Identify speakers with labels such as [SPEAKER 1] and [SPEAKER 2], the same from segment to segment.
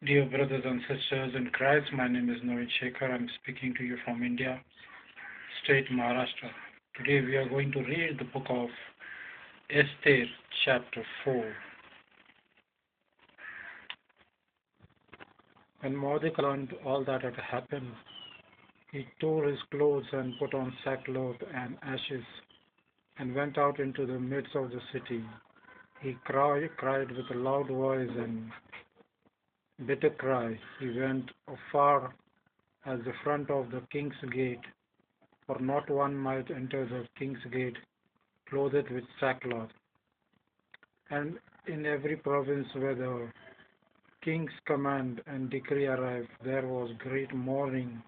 [SPEAKER 1] Dear brothers and sisters in Christ, my name is Navin Shekhar. I'm speaking to you from India, state Maharashtra. Today we are going to read the book of Esther, chapter 4. When Mordecai learned all that had happened, he tore his clothes and put on sackcloth and ashes and went out into the midst of the city. He cried with a loud voice and bitter cry. He went far as the front of the king's gate, for not one might enter the king's gate clothed with sackcloth. And in every province where the king's command and decree arrived, there was great mourning,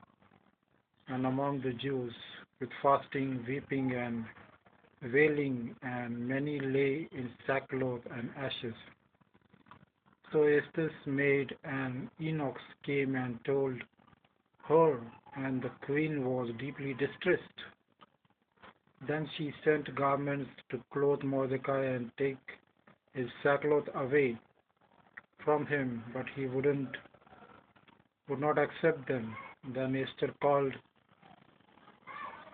[SPEAKER 1] and among the Jews, with fasting, weeping, and wailing, and many lay in sackcloth and ashes. So Esther's maid and eunuchs came and told her, and the queen was deeply distressed. Then she sent garments to clothe Mordecai and take his sackcloth away from him, but he would not accept them. Then Esther called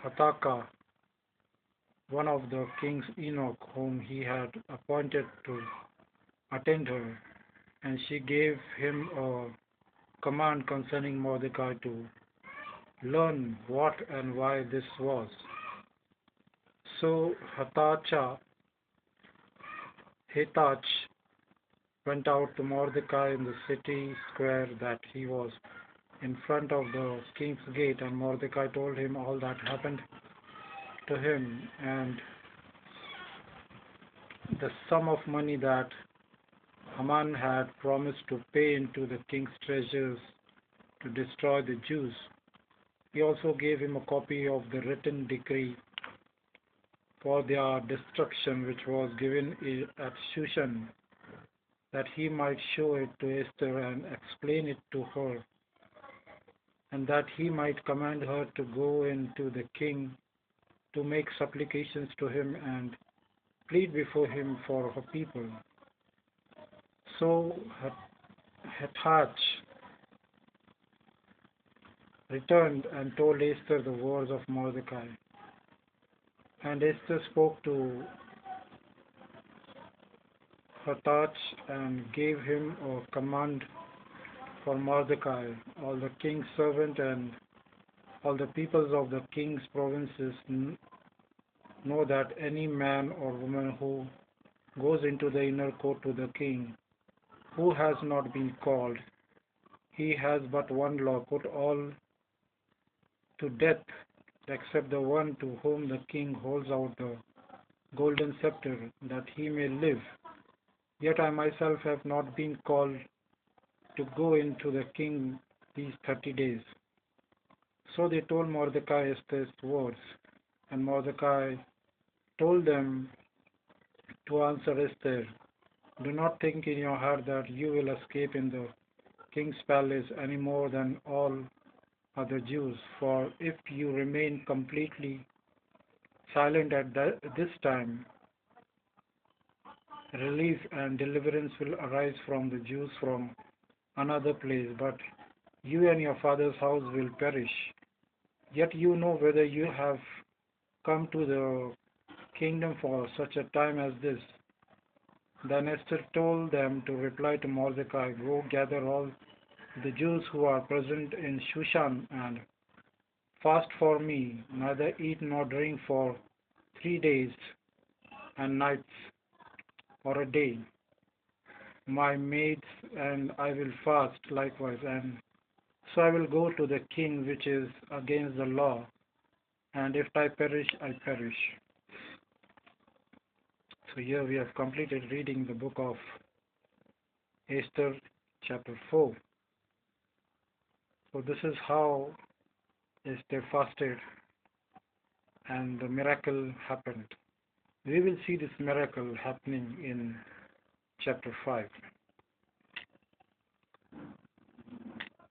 [SPEAKER 1] Hataka, one of the king's eunuch, whom he had appointed to attend her, and she gave him a command concerning Mordecai to learn what and why this was. So Hathach went out to Mordecai in the city square that he was in front of the king's gate, and Mordecai told him all that happened to him, and the sum of money that Haman had promised to pay into the king's treasures to destroy the Jews. He also gave him a copy of the written decree for their destruction, which was given at Shushan, that he might show it to Esther and explain it to her, and that he might command her to go in to the king to make supplications to him and plead before him for her people. So Hathach returned and told Esther the words of Mordecai. And Esther spoke to Hathach and gave him a command for Mordecai. All the king's servants and all the peoples of the king's provinces know that any man or woman who goes into the inner court to the king, who has not been called, he has but one law: put all to death except the one to whom the king holds out the golden scepter, that he may live. Yet I myself have not been called to go into the king these 30 days. So they told Mordecai Esther's words, and Mordecai told them to answer Esther, "Do not think in your heart that you will escape in the king's palace any more than all other Jews, for if you remain completely silent at this time, relief and deliverance will arise from the Jews from another place, but you and your father's house will perish. Yet you know whether you have come to the kingdom for such a time as this." Then Esther told them to reply to Mordecai, "Go gather all the Jews who are present in Shushan and fast for me, neither eat nor drink for 3 days and nights or a day. My maids and I will fast likewise, and so I will go to the king, which is against the law, and if I perish, I perish." So here we have completed reading the book of Esther, chapter 4. So this is how Esther fasted and the miracle happened. We will see this miracle happening in chapter 5.